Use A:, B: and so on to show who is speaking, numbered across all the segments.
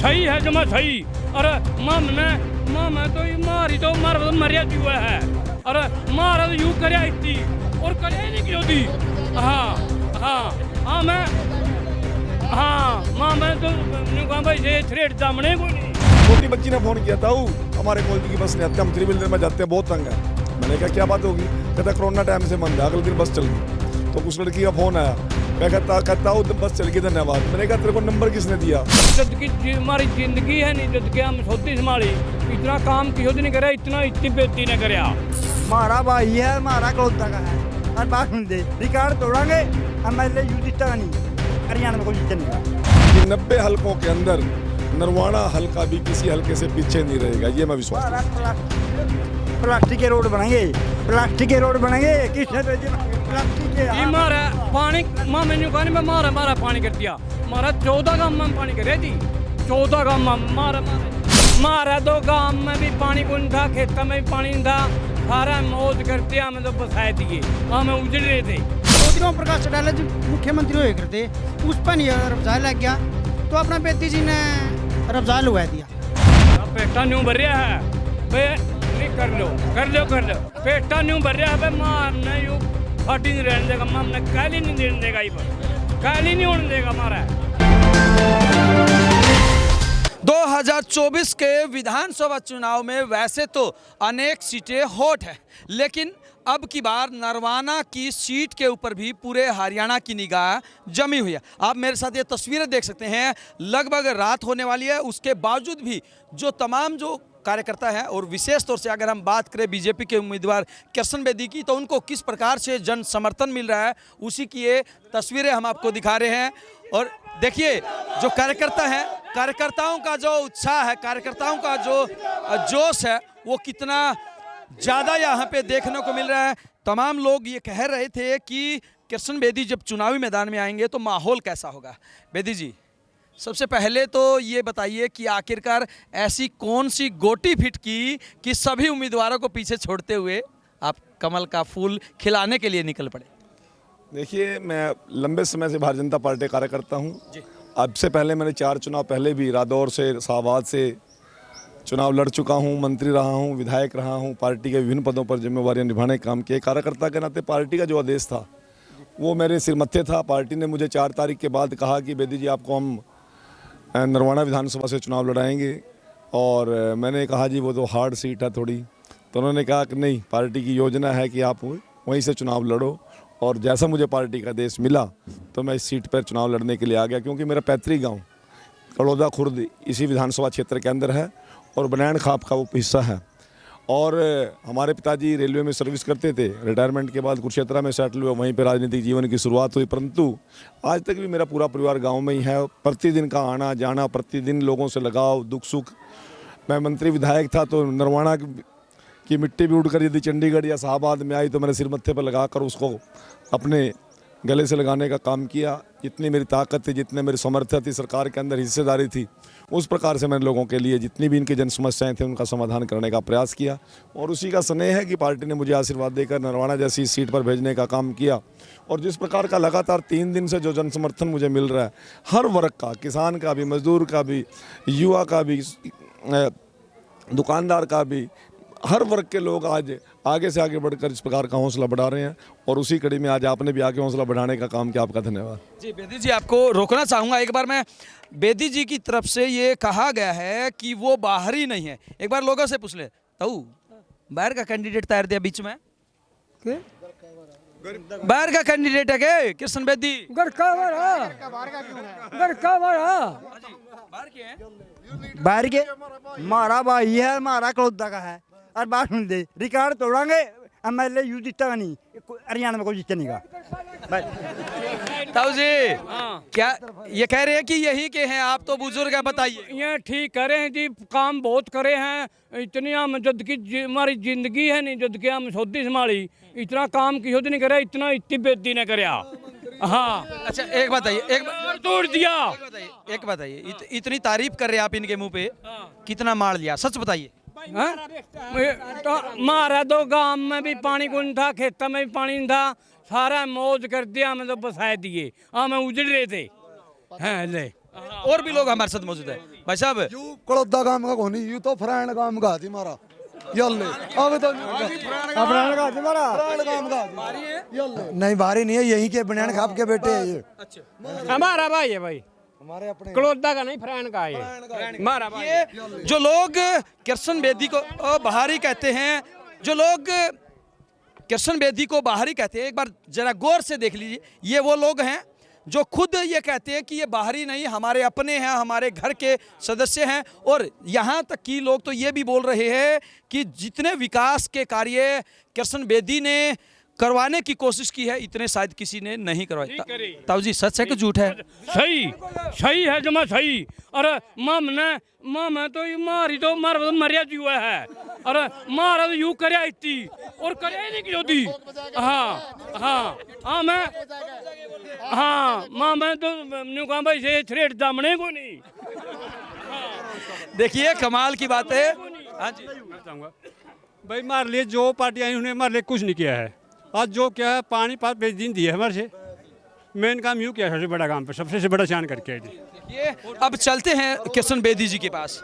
A: सही है जमा सही। अरे मैं तो मारी तो मरिया हुआ है। अरे मारा तो यूं करया इतनी और करया नहीं क्यों थी। हाँ मैं तो कहा भाई ये थ्रेड दामने को नहीं।
B: छोटी बच्ची ने फोन किया था हमारे कॉलेज की बस ने आते हम 3 व्हीलर में जाते हैं बहुत तंग है। मैंने कहा क्या बात होगी, कहता कोरोना टाइम से बंद है, अगले दिन बस चल गई। तो उस लड़की का फोन आया, मैं कहता हूँ बस चल गई धन्यवाद। मैंने कहा तेरे को नंबर किसने दिया।
A: जद की हमारी जिंदगी है नहीं, जद के हम सोती संभाली इतना काम की नहीं करे, इतनी बेइज्जती ने करया।
C: हमारा भाई है, हमारा कलौता का है। हर बात सुन दे, रिकॉर्ड तोड़ांगे, एमएलए यूं जीता नहीं, हरियाणा में कोई जीता नहीं।
B: 90 हलकों के अंदर नरवाना हल्का भी किसी हल्के से पीछे नहीं रहेगा, ये मैं विश्वास।
C: प्लास्टिक के रोड बनाएंगे, प्लास्टिक के रोड बनाएंगे, किसने प्लास्टिक के
A: मारा पानी मैंने कहा मैं मारा पानी कर दिया। मारा 14 गांव में पानी करे थी, 14 गांव में मारा 2 गांव में भी पानी को था, खेतों में भी पानी था, सारा मौज करते हमें तो बसाए दिए, हमें उजड़ रहे थे।
D: ज्योतिराव प्रकाश चौटाला जी मुख्यमंत्री हुए करते, उस पर नहीं रफ्जाल लग गया तो अपना बेटी जी ने रफ्जाल हुआ दिया।
A: पेटा न्यू भर रहा है बे, नहीं कर लो पेटा न्यू भर रहा है बे, मारना यूं फाटी नहीं रहने देगा, हमने काली नहीं देने देगा, ये पर काली नहीं होने देगा हमारा।
E: 2024 के विधानसभा चुनाव में वैसे तो अनेक सीटें हॉट हैं, लेकिन अब की बार नरवाना की सीट के ऊपर भी पूरे हरियाणा की निगाह जमी हुई है। आप मेरे साथ ये तस्वीरें देख सकते हैं, लगभग रात होने वाली है, उसके बावजूद भी जो तमाम जो कार्यकर्ता हैं, और विशेष तौर से अगर हम बात करें बीजेपी के उम्मीदवार कृष्ण बेदी की, तो उनको किस प्रकार से जन समर्थन मिल रहा है उसी की ये तस्वीरें हम आपको दिखा रहे हैं। और देखिए जो कार्यकर्ता हैं, कार्यकर्ताओं का जो उत्साह है, कार्यकर्ताओं का जो जोश है, वो कितना ज़्यादा यहाँ पे देखने को मिल रहा है। तमाम लोग ये कह रहे थे कि कृष्ण बेदी जब चुनावी मैदान में आएंगे तो माहौल कैसा होगा। बेदी जी, सबसे पहले तो ये बताइए कि आखिरकार ऐसी कौन सी गोटी फिट की कि सभी उम्मीदवारों को पीछे छोड़ते हुए आप कमल का फूल खिलाने के लिए निकल पड़े।
B: देखिए, मैं लंबे समय से भारतीय जनता पार्टी कार्यकर्ता हूँ। अब से पहले मैंने 4 चुनाव पहले भी रादौर से, शाहबाद से चुनाव लड़ चुका हूँ, मंत्री रहा हूँ, विधायक रहा हूँ, पार्टी के विभिन्न पदों पर जिम्मेवारियां निभाने का काम किए। कार्यकर्ता के नाते पार्टी का जो आदेश था वो मेरे सिर मत्थे था। पार्टी ने मुझे 4 तारीख के बाद कहा कि बेदी जी आपको हम नरवाना विधानसभा से चुनाव लड़ाएंगे, और मैंने कहा जी वो तो हार्ड सीट है थोड़ी। तो उन्होंने कहा कि नहीं, पार्टी की योजना है कि आप वहीं से चुनाव लड़ो, और जैसा मुझे पार्टी का आदेश मिला तो मैं इस सीट पर चुनाव लड़ने के लिए आ गया, क्योंकि मेरा पैतृक गाँव कड़ौदा खुर्द इसी विधानसभा क्षेत्र के अंदर है और बनैन खाप का वो हिस्सा है। और हमारे पिताजी रेलवे में सर्विस करते थे, रिटायरमेंट के बाद कुरुक्षेत्र में सेटल हुए, वहीं पे राजनीतिक जीवन की शुरुआत हुई। परंतु आज तक भी मेरा पूरा परिवार गांव में ही है। प्रतिदिन का आना जाना, प्रतिदिन लोगों से लगाव, दुख सुख। मैं मंत्री विधायक था तो नरवाना की मिट्टी भी उड़कर यदि चंडीगढ़ या शाहबाद में आई तो मैंने सिर मत्थे पर लगाकर उसको अपने गले से लगाने का काम किया। जितनी मेरी ताकत थी, जितने मेरी समर्थन थी, सरकार के अंदर हिस्सेदारी थी, उस प्रकार से मैंने लोगों के लिए जितनी भी इनकी जन समस्याएं थी उनका समाधान करने का प्रयास किया। और उसी का स्नेह है कि पार्टी ने मुझे आशीर्वाद देकर नरवाना जैसी सीट पर भेजने का काम किया। और जिस प्रकार का लगातार 3 दिन से जो जन समर्थन मुझे मिल रहा है, हर वर्ग का, किसान का भी, मजदूर का भी, युवा का भी, दुकानदार का भी, हर वर्ग के लोग आज आगे से आगे बढ़कर इस प्रकार का हौसला बढ़ा रहे हैं। और उसी कड़ी में आज आपने भी आगे हौसला बढ़ाने का काम किया, आपका धन्यवाद।
E: जी बेदी जी, आपको रोकना चाहूँगा एक बार मैं। बेदी जी की तरफ से ये कहा गया है कि वो बाहरी नहीं है। एक बार लोगों से पूछ ले, ताऊ बाहर का कैंडिडेट तैयार दिया बीच में, बाहर का कैंडिडेट है के कृष्ण बेदी?
C: बाहर के हमारा भाई है, हमारा कलौता का है। हर बात सुन दे, रिकॉर्ड तोड़ांगे, एमएलए यूं जीता नहीं, हरियाणा में कोई जीता नहीं का।
E: ताऊ जी क्या ये कह रहे हैं कि यही के हैं, आप तो बुजुर्ग हैं, बताइए।
A: ये ठीक करे हैं जी, काम बहुत करे हैं। इतनी हम जद की हमारी जिंदगी है नहीं, जद के हम सोती संभाली इतना काम की नहीं करे, इतनी बेइज्जती ने करया। हाँ
E: अच्छा एक बताइए,
A: तोड़ दिया।
E: एक बताइए, इतनी तारीफ कर रहे हैं आप इनके मुंह पे, कितना मार लिया, सच बताइए।
A: तो मारा 2 गांव में भी पानी को नहीं था, खेतों में भी पानी नहीं था, सारा मौज कर दिया, हमें तो बसाए दिए, हमें उजड़ रहे थे। हैं ले
E: और भी लोग हमारे साथ मौजूद है। भाई साहब,
F: यू कड़ोदा काम का कोनी, यू तो फ्रेंड काम का थी मारा यल्ले अब तो
C: अपना का तुम्हारा
F: फ्रेंड काम का यल्ले नहीं भारी नहीं है, यहीं के बनियान खाप के बेटे हैं ये
A: हमारा भाई है भाई,
F: हमारे अपने
A: कड़ोदा का नहीं, फ्रेंड का है ये। हमारा भाई है।
E: ये जो लोग कृष्ण बेदी को बाहरी कहते हैं, जो लोग कृष्ण बेदी को बाहरी कहते हैं, एक बार जरा गौर से देख लीजिए, ये वो लोग हैं जो खुद ये कहते हैं कि ये बाहरी नहीं, हमारे अपने हैं, हमारे घर के सदस्य हैं। और यहाँ तक कि लोग तो ये भी बोल रहे हैं कि जितने विकास के कार्य कृष्ण बेदी ने करवाने की कोशिश की है, इतने शायद किसी ने नहीं करवाए। ताऊ जी, सच है कि झूठ है?
A: सही सही है, जमा सही। अरे माम तो मारी तो मरिया हुआ है। अरे मारा तो यूं करे इतनी और करे नहीं की होती। हाँ हाँ हाँ मैं तो न्यू कहा भाई से थ्रेड दामने को नहीं।
E: देखिए कमाल की बात है। हाँ जी,
G: भाई हमारे लिए जो पार्टी आई उन्होंने हमारे लिए कुछ नहीं किया है। आज जो क्या है पानी पास बेच दिन दिया है हमारे से, मेन काम यूँ किया है, सबसे बड़ा काम पे सबसे बड़ा शान करके जी।
E: ये अब चलते हैं कृष्ण बेदी जी के पास।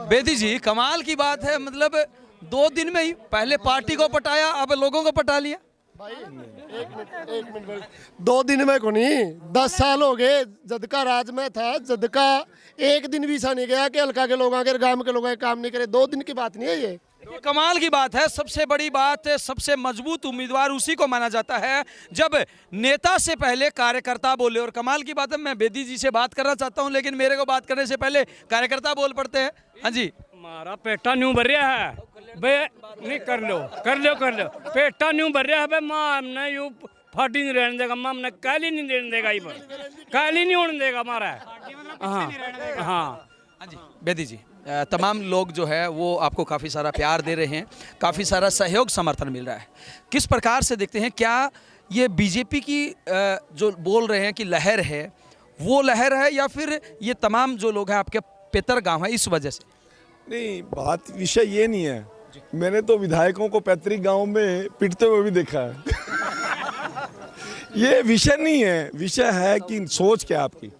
E: बेदी जी, कमाल की बात है, मतलब 2 दिन में ही पहले पार्टी को पटाया, अब लोगों को पटा लिया।
F: एक मिनट भाई, 2 दिन में को नहीं 10 साल हो गए जद का राज में था, जद का एक दिन भी सा नहीं गया कि हल्का के लोग आगे गांव के लोग काम नहीं करे। 2 दिन की बात नहीं है ये
E: कमाल की बात है। सबसे बड़ी बात, सबसे मजबूत उम्मीदवार उसी को माना जाता है जब नेता से पहले कार्यकर्ता बोले। और कमाल की बात है, मैं बेदी जी से बात करना चाहता हूं, लेकिन मेरे को बात करने से पहले कार्यकर्ता बोल पड़ते हैं। हाँ जी,
A: मारा पेटा न्यू भर रहा है बे, नहीं कर लो पेटा न्यू भर रहा है बे। माँ हमने यू फाटी नहीं रहने देगा, माँ हमने काली नहीं देने देगा, काली नहीं होने देगा हमारा। हाँ हाँ
E: हाँ जी, बेदी जी, तमाम लोग जो है वो आपको काफ़ी सारा प्यार दे रहे हैं, काफ़ी सारा सहयोग समर्थन मिल रहा है। किस प्रकार से देखते हैं, क्या ये बीजेपी की जो बोल रहे हैं कि लहर है, वो लहर है, या फिर ये तमाम जो लोग हैं आपके पेतर गांव है इस वजह से?
B: नहीं, बात विषय ये नहीं है। मैंने तो विधायकों को पैतृक गांव में पिटते हुए भी देखा है। ये विषय नहीं है, विषय है कि सोच क्या है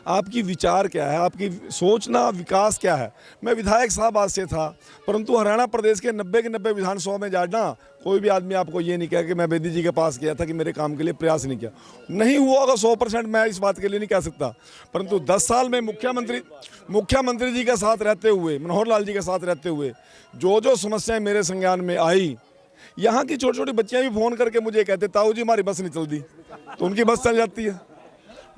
B: आपकी विचार क्या है, आपकी सोचना विकास क्या है। मैं विधायक साहब आज से था, परंतु हरियाणा प्रदेश के 90 के 90 विधानसभा में जाना, कोई भी आदमी आपको ये नहीं कहा कि मैं बेदी जी के पास गया था कि मेरे काम के लिए प्रयास नहीं किया। नहीं हुआ होगा 100%, मैं इस बात के लिए नहीं कह सकता, परंतु 10 साल में मुख्यमंत्री जी के साथ रहते हुए, मनोहर लाल जी के साथ रहते हुए जो समस्याएं मेरे संज्ञान में आई, यहाँ की छोटी छोटी बच्चियाँ भी फ़ोन करके मुझे कहते ताऊ जी हमारी बस नहीं चलती, तो उनकी बस चल जाती है।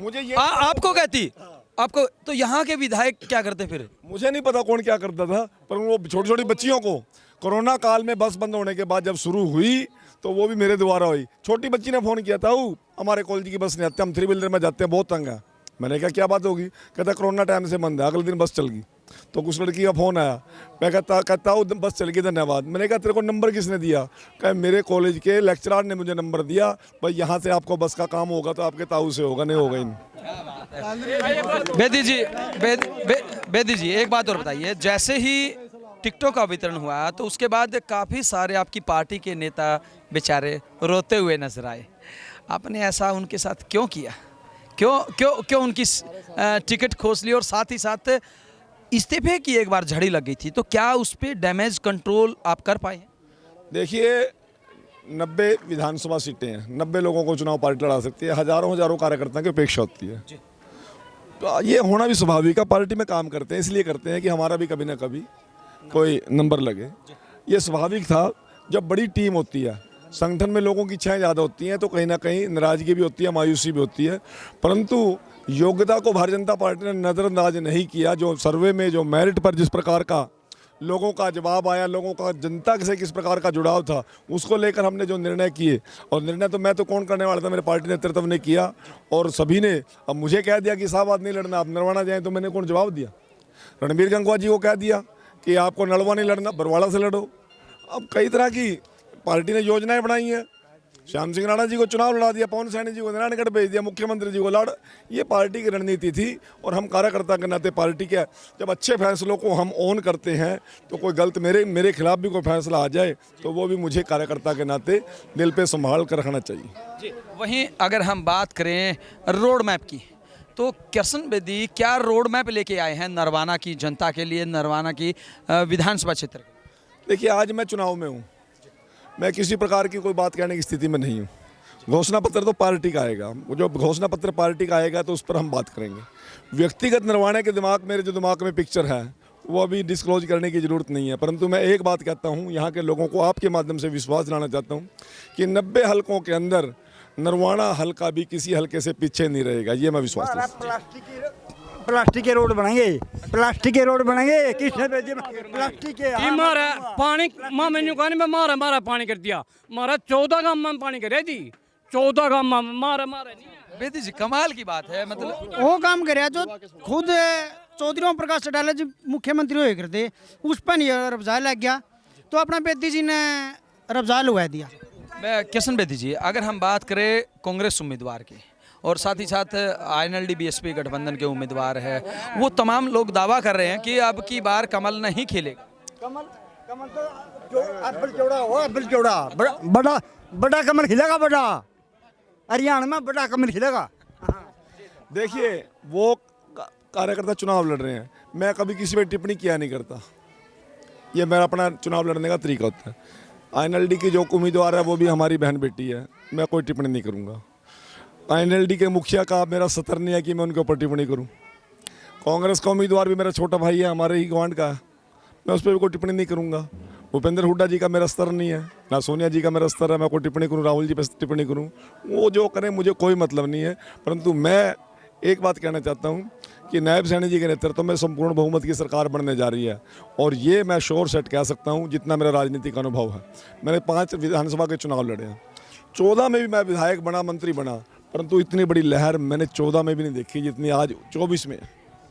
B: मुझे ये
E: आपको कहती आपको, तो यहाँ के विधायक क्या करते फिर?
B: मुझे नहीं पता कौन क्या करता था, पर वो छोटी छोटी बच्चियों को कोरोना काल में बस बंद होने के बाद जब शुरू हुई तो वो भी मेरे द्वारा हुई। छोटी बच्ची ने फ़ोन किया था, हमारे कॉलेज की बस नहीं आती, हम 3 व्हीलर में जाते हैं, बहुत तंग है। मैंने कहा क्या बात होगी? कहता कोरोना टाइम से बंद है, अगले दिन बस चल गई। तो कुछ लड़की का फ़ोन आया, मैं कहता हूँ बस चल गई, धन्यवाद। मैंने कहा तेरे को नंबर किसने दिया? कहा मेरे कॉलेज के लेक्चरर ने मुझे नंबर दिया, भाई यहाँ से आपको बस का काम होगा तो आपके ताऊ से होगा, नहीं होगा ही नहीं।
E: बेदी जी, एक बात और बताइए, जैसे ही टिकटों का वितरण हुआ तो उसके बाद काफ़ी सारे आपकी पार्टी के नेता बेचारे रोते हुए नजर आए। आपने ऐसा उनके साथ क्यों किया? क्यों उनकी टिकट खोस ली? और साथ ही साथ इस्तीफे की एक बार झड़ी लग गई थी, तो क्या उस पर डैमेज कंट्रोल आप कर पाए?
B: देखिए, 90 विधानसभा सीटें हैं, 90 लोगों को चुनाव पार्टी लड़ा सकती है, हजारों कार्यकर्ताओं की अपेक्षा होती है। तो ये होना भी स्वाभाविक है, पार्टी में काम करते हैं इसलिए करते हैं कि हमारा भी कभी ना कभी कोई नंबर लगे। ये स्वाभाविक था। जब बड़ी टीम होती है, संगठन में लोगों की इच्छाएं ज़्यादा होती हैं, तो कहीं ना कहीं नाराजगी भी होती है, मायूसी भी होती है, परंतु योग्यता को भारतीय जनता पार्टी ने नज़रअंदाज नहीं किया। जो सर्वे में जो मेरिट पर जिस प्रकार का लोगों का जवाब आया, लोगों का जनता से किस प्रकार का जुड़ाव था, उसको लेकर हमने जो निर्णय किए, और निर्णय तो मैं तो कौन करने वाला था, मेरे पार्टी नेतृत्व ने किया, और सभी ने अब मुझे कह दिया कि साहब आज नहीं लड़ना, आप नरवाना जाएँ, तो मैंने कौन जवाब दिया? रणबीर गंगवा जी को कह दिया कि आपको नलवा नहीं लड़ना, बरवाड़ा से लड़ो। अब कई तरह की पार्टी ने योजनाएं बनाई हैं। श्याम सिंह राणा जी को चुनाव लड़ा दिया, पवन सैनी जी को नारायणगढ़ भेज दिया, मुख्यमंत्री जी को लड़। ये पार्टी की रणनीति थी, और हम कार्यकर्ता के नाते पार्टी के जब अच्छे फैसलों को हम ऑन करते हैं, तो कोई गलत मेरे खिलाफ भी कोई फैसला आ जाए तो वो भी मुझे कार्यकर्ता के नाते दिल पे संभाल कर रखना चाहिए।
E: जी, वहीं अगर हम बात करें रोड मैप की, तो किशन बेदी क्या रोड मैप लेके आए हैं नरवाना की जनता के लिए, नरवाना की विधानसभा क्षेत्र के लिए?
B: देखिए, आज मैं चुनाव में हूँ, मैं किसी प्रकार की कोई बात कहने की स्थिति में नहीं हूँ। घोषणा पत्र तो पार्टी का आएगा, वो जो घोषणा पत्र पार्टी का आएगा तो उस पर हम बात करेंगे। व्यक्तिगत नरवाना के मेरे जो दिमाग में पिक्चर है वो अभी डिस्क्लोज करने की ज़रूरत नहीं है, परंतु मैं एक बात कहता हूँ, यहाँ के लोगों को आपके माध्यम से विश्वास दिलाना चाहता हूँ कि 90 हलकों के अंदर नरवाना हल्का भी किसी हल्के से पीछे नहीं रहेगा, ये मैं विश्वास करता हूँ।
C: प्लास्टिक के रोड बनेंगे, प्लास्टिक के रोड बनेंगे, किसने भेजे प्लास्टिक के?
A: ये मारा पानी मां मैंने कहा नहीं, मैं मारा पानी कर दिया, मारा 14 गांव में पानी करे जी, 14 गांव में मारा नहीं है।
E: बेदी जी कमाल की बात है, मतलब
D: वो काम करे जो खुद चौधरी ओम प्रकाश चौटाला जी मुख्यमंत्री हुए करते, उस पर नहीं रफ्जाल लग गया तो अपना बेदी जी ने रफ्जाल हुआ दिया।
E: मैं किशन बेदी जी, अगर हम बात करें कांग्रेस उम्मीदवार की और साथ ही साथ INLD BSP गठबंधन के उम्मीदवार है, वो तमाम लोग दावा कर रहे हैं कि अब की बार कमल नहीं खिलेगा।
C: कमल तो अब्बल चौड़ा हो, अब्बल चौड़ा बड़ा कमल खिलेगा, बड़ा हरियाणा में बड़ा कमल खिलेगा।
B: देखिए, वो कार्यकर्ता चुनाव लड़ रहे हैं, मैं कभी किसी पर टिप्पणी किया नहीं करता, ये मेरा अपना चुनाव लड़ने का तरीका होता है। INLD की जो उम्मीदवार है वो भी हमारी बहन बेटी है, मैं कोई टिप्पणी नहीं करूँगा। INLD के मुखिया का मेरा सतर नहीं है कि मैं उनके ऊपर टिप्पणी करूँ। कांग्रेस का उम्मीदवार भी मेरा छोटा भाई है, हमारे ही गवांड का है, मैं उस पर भी कोई टिप्पणी नहीं करूँगा। भूपेंद्र हुड्डा जी का मेरा स्तर नहीं है, ना सोनिया जी का मेरा स्तर है, मैं कोई टिप्पणी करूँ, राहुल जी पर टिप्पणी करूँ, वो जो करें मुझे कोई मतलब नहीं है। परंतु मैं एक बात कहना चाहता हूँ कि नायब सैनी जी के नेतृत्व में संपूर्ण बहुमत की सरकार बनने जा रही है, और ये मैं श्योर सेट कह सकता हूँ जितना मेरा राजनीतिक अनुभव है। मैंने 5 विधानसभा के चुनाव लड़े हैं, 14 में भी मैं विधायक बना, मंत्री बना, परंतु इतनी बड़ी लहर मैंने 14 में भी नहीं देखी जितनी आज 24 में।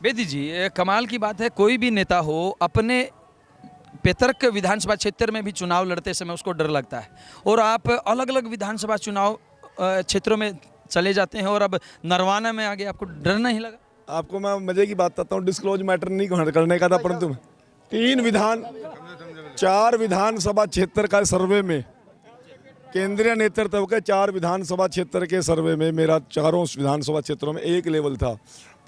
E: बेदी जी, ये कमाल की बात है, कोई भी नेता हो अपने पैतृक विधानसभा क्षेत्र में भी चुनाव लड़ते समय उसको डर लगता है, और आप अलग अलग विधानसभा चुनाव क्षेत्रों में चले जाते हैं और अब नरवाना में आगे आपको डर नहीं लगा?
B: आपको मैं मजे की बात बताता हूँ, डिस्क्लोज मैटर नहीं करने का था, परंतु 4 विधानसभा क्षेत्र का सर्वे में, केंद्रीय नेतृत्व के 4 विधानसभा क्षेत्र के सर्वे में मेरा 4 विधानसभा क्षेत्रों में एक लेवल था।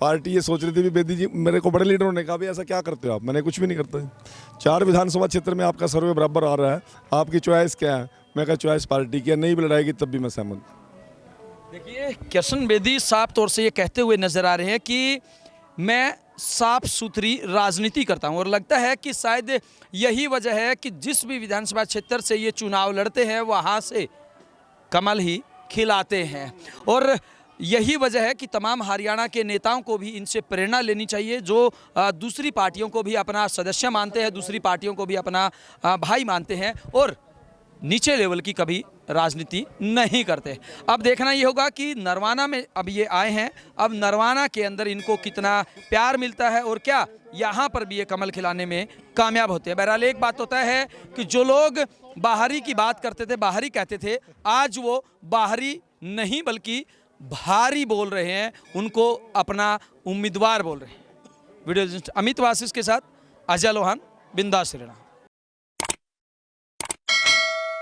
B: पार्टी ये सोच रही थी भी बेदी जी, मेरे को बड़े लीडरों ने कहा भी ऐसा क्या करते हो आप, मैंने कुछ भी नहीं करता। 4 विधानसभा क्षेत्र में आपका सर्वे बराबर आ रहा है, आपकी चॉइस क्या है? मैं कहा चॉइस पार्टी की है, नहीं भी लड़ाएगी तब भी मैं सहमत।
E: देखिए, किशन बेदी साफ तौर से ये कहते हुए नजर आ रहे हैं कि मैं साफ सुथरी राजनीति करता हूं, और लगता है कि शायद यही वजह है कि जिस भी विधानसभा क्षेत्र से ये चुनाव लड़ते हैं वहां से कमल ही खिलाते हैं, और यही वजह है कि तमाम हरियाणा के नेताओं को भी इनसे प्रेरणा लेनी चाहिए, जो दूसरी पार्टियों को भी अपना सदस्य मानते हैं, दूसरी पार्टियों को भी अपना भाई मानते हैं, और नीचे लेवल की कभी राजनीति नहीं करते। अब देखना ये होगा कि नरवाना में अब ये आए हैं, अब नरवाना के अंदर इनको कितना प्यार मिलता है और क्या यहाँ पर भी ये कमल खिलाने में कामयाब होते हैं। बहरहाल एक बात होता है कि जो लोग बाहरी की बात करते थे, बाहरी कहते थे, आज वो बाहरी नहीं बल्कि भारी बोल रहे हैं, उनको अपना उम्मीदवार बोल रहे हैं। वीडियो जर्नलिस्ट अमित वासिस के साथ अजय लोहान, बिंदास हरियाणा।